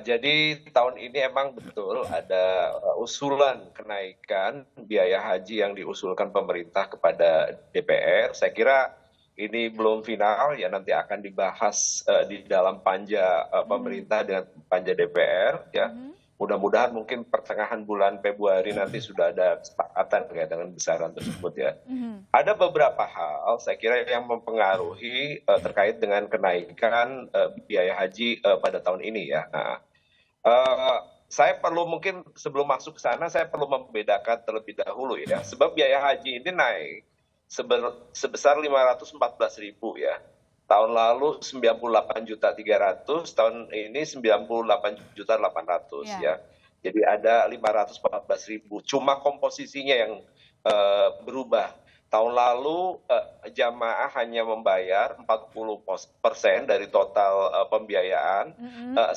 Jadi tahun ini emang betul ada usulan kenaikan biaya haji yang diusulkan pemerintah kepada DPR. Saya kira ini belum final ya, nanti akan dibahas di dalam panja pemerintah dengan panja DPR ya. Mudah-mudahan mungkin pertengahan bulan Februari nanti sudah ada kesepakatan terkait dengan besaran tersebut ya. Ada beberapa hal saya kira yang mempengaruhi terkait dengan kenaikan biaya haji pada tahun ini ya. Nah, eh, saya perlu mungkin sebelum masuk ke sana saya perlu membedakan terlebih dahulu ya, sebab biaya haji ini naik sebesar 514.000 ya. Tahun lalu 98.300.000, tahun ini 98.800.000 Ya. ya. Jadi ada 514.000. Cuma komposisinya yang berubah. Tahun lalu jamaah hanya membayar 40% dari total pembiayaan,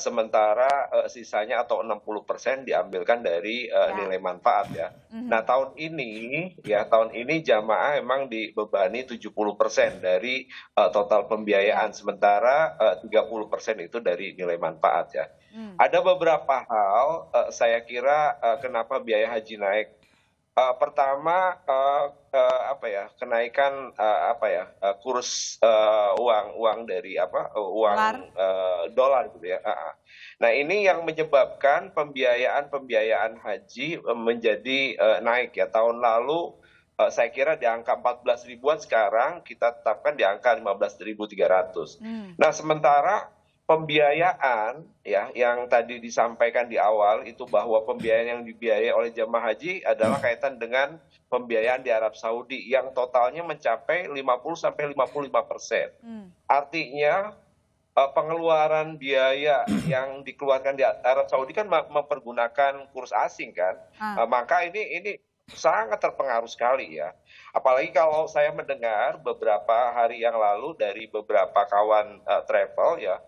sementara sisanya atau 60% diambilkan dari Ya. nilai manfaat ya. Nah tahun ini jamaah memang dibebani 70% dari total pembiayaan, sementara 30% itu dari nilai manfaat ya. Ada beberapa hal saya kira kenapa biaya haji naik. Pertama apa ya, kenaikan kurs uang dari uang Dolar. dolar gitu ya. Nah ini yang menyebabkan pembiayaan haji menjadi naik ya. Tahun lalu saya kira di angka 14 ribuan, sekarang kita tetapkan di angka 15.300. Nah sementara pembiayaan ya yang tadi disampaikan di awal itu, bahwa pembiayaan yang dibiayai oleh jemaah haji adalah kaitan dengan pembiayaan di Arab Saudi yang totalnya mencapai 50-55%. Artinya pengeluaran biaya yang dikeluarkan di Arab Saudi kan mempergunakan kurs asing kan. Maka ini sangat terpengaruh sekali ya. Apalagi kalau saya mendengar beberapa hari yang lalu dari beberapa kawan travel ya,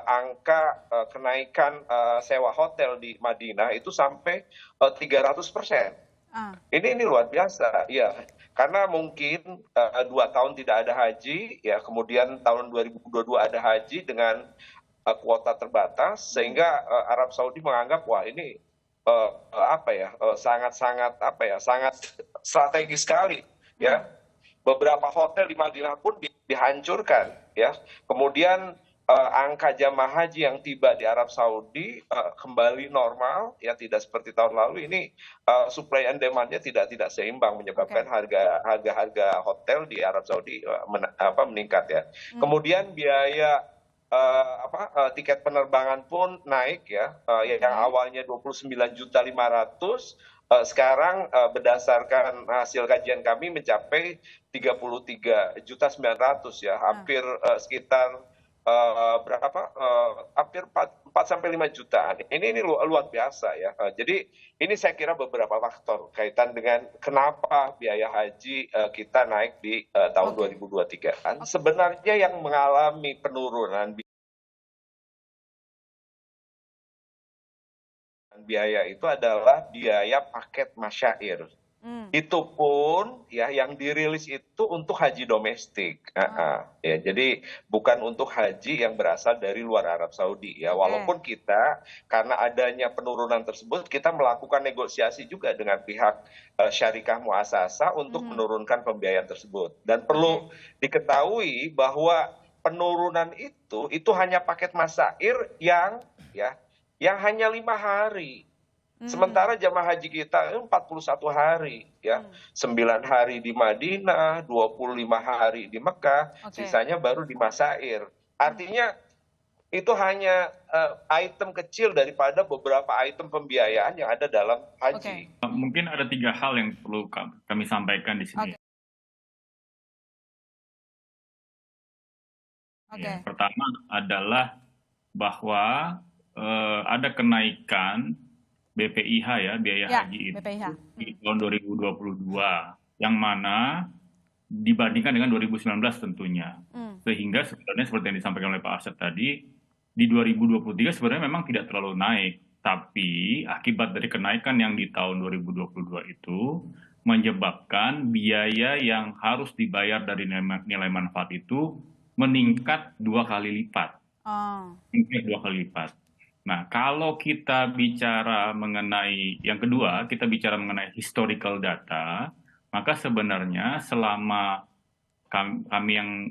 angka kenaikan sewa hotel di Madinah itu sampai 300%. Ini luar biasa, ya. Karena mungkin 2 tahun tidak ada haji, ya. Kemudian tahun 2022 ada haji dengan kuota terbatas, sehingga Arab Saudi menganggap wah ini sangat-sangat sangat strategis sekali, ya. Beberapa hotel di Madinah pun dihancurkan, ya. Kemudian angka jamaah haji yang tiba di Arab Saudi kembali normal, ya, tidak seperti tahun lalu. Ini supply and demand-nya tidak seimbang, menyebabkan harga hotel di Arab Saudi meningkat ya. Kemudian biaya tiket penerbangan pun naik ya, yang awalnya 29.500.000 sekarang berdasarkan hasil kajian kami mencapai 33.900.000 ya, hampir sekitar hampir 4 sampai 5 jutaan. Ini luar biasa ya. Jadi ini saya kira beberapa faktor kaitan dengan kenapa biaya haji kita naik di tahun 2023. Sebenarnya yang mengalami penurunan biaya itu adalah biaya paket masyair. Itu pun ya yang dirilis itu untuk haji domestik. Ya, jadi bukan untuk haji yang berasal dari luar Arab Saudi ya. Walaupun kita karena adanya penurunan tersebut, kita melakukan negosiasi juga dengan pihak syarikah muasasah untuk menurunkan pembiayaan tersebut. Dan perlu diketahui bahwa penurunan itu hanya paket masyair yang hanya 5 hari. Sementara jamaah haji kita 41 hari ya. 9 hari di Madinah, 25 hari di Mekah, sisanya baru di Masair. Artinya itu hanya item kecil daripada beberapa item pembiayaan yang ada dalam haji. Mungkin ada 3 hal yang perlu kami sampaikan di sini. Yang pertama adalah bahwa ada kenaikan BPIH ya, biaya haji itu di tahun 2022, yang mana dibandingkan dengan 2019 tentunya. Sehingga sebenarnya seperti yang disampaikan oleh Pak Arsyad tadi, di 2023 sebenarnya memang tidak terlalu naik, tapi akibat dari kenaikan yang di tahun 2022 itu menyebabkan biaya yang harus dibayar dari nilai manfaat itu meningkat 2 kali lipat. Meningkat 2 kali lipat. Nah, kalau kita bicara mengenai yang kedua, kita bicara mengenai historical data, maka sebenarnya selama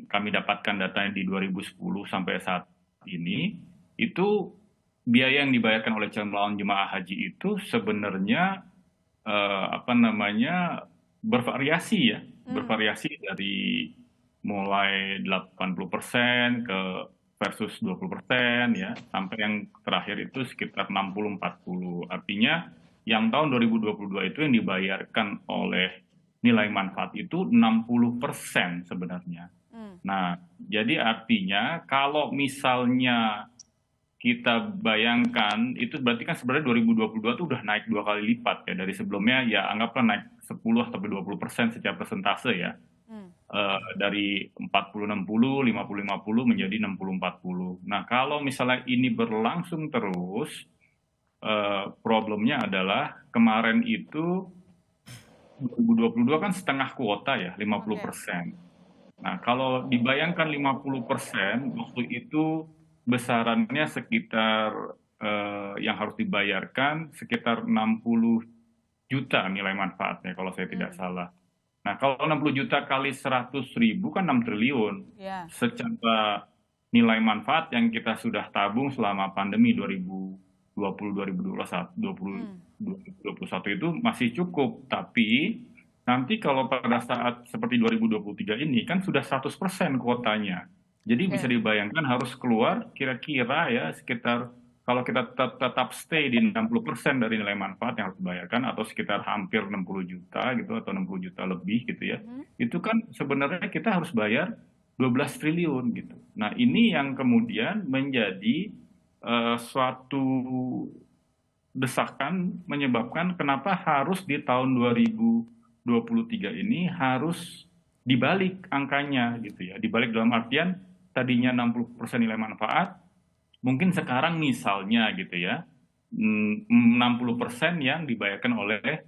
kami dapatkan datanya di 2010 sampai saat ini, itu biaya yang dibayarkan oleh calon jemaah haji itu sebenarnya apa namanya bervariasi ya, bervariasi dari mulai 80% ke versus 20% ya, sampai yang terakhir itu sekitar 60-40. Artinya yang tahun 2022 itu yang dibayarkan oleh nilai manfaat itu 60% sebenarnya. Nah, jadi artinya kalau misalnya kita bayangkan, itu berarti kan sebenarnya 2022 itu udah naik 2 kali lipat ya, dari sebelumnya ya anggaplah naik 10 sampai 20% secara persentase ya. Dari 40-60, 50-50 menjadi 60-40. Nah, kalau misalnya ini berlangsung terus, problemnya adalah kemarin itu 2022 kan setengah kuota ya, 50%. Nah, kalau dibayangkan 50%, waktu itu besarannya sekitar yang harus dibayarkan sekitar 60 juta nilai manfaatnya kalau saya tidak salah. Nah, kalau 60 juta kali 100.000 kan 6 triliun. Secara nilai manfaat yang kita sudah tabung selama pandemi 2020-2021 itu masih cukup. Tapi nanti kalau pada saat seperti 2023 ini kan sudah 100% kuotanya. Jadi bisa dibayangkan harus keluar kira-kira ya sekitar, kalau kita tetap stay di 60% dari nilai manfaat yang harus dibayarkan, atau sekitar hampir 60 juta gitu, atau 60 juta lebih gitu ya, itu kan sebenarnya kita harus bayar 12 triliun gitu. Nah, ini yang kemudian menjadi suatu desakan menyebabkan kenapa harus di tahun 2023 ini harus dibalik angkanya gitu ya. Dibalik dalam artian tadinya 60% nilai manfaat, mungkin sekarang misalnya gitu ya, 60% yang dibayarkan oleh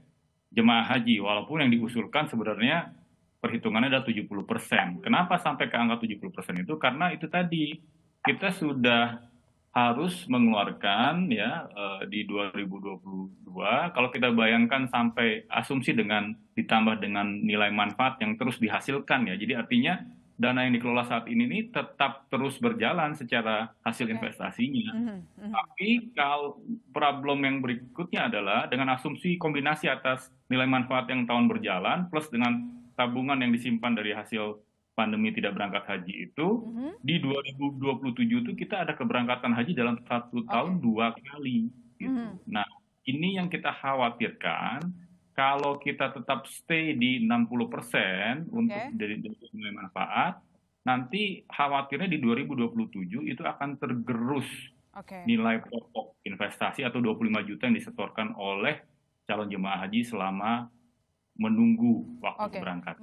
jemaah haji, walaupun yang diusulkan sebenarnya perhitungannya adalah 70%. Kenapa sampai ke angka 70% itu? Karena itu tadi, kita sudah harus mengeluarkan ya di 2022, kalau kita bayangkan sampai asumsi dengan ditambah dengan nilai manfaat yang terus dihasilkan ya. Jadi artinya dana yang dikelola saat ini tetap terus berjalan secara hasil investasinya. Tapi kalau problem yang berikutnya adalah dengan asumsi kombinasi atas nilai manfaat yang tahun berjalan plus dengan tabungan yang disimpan dari hasil pandemi tidak berangkat haji itu, di 2027 itu kita ada keberangkatan haji dalam 1 tahun 2 kali. Gitu. Nah, ini yang kita khawatirkan, kalau kita tetap stay di 60% untuk dari nilai manfaat, nanti khawatirnya di 2027 itu akan tergerus nilai pokok investasi atau 25 juta yang disetorkan oleh calon jemaah haji selama menunggu waktu berangkat.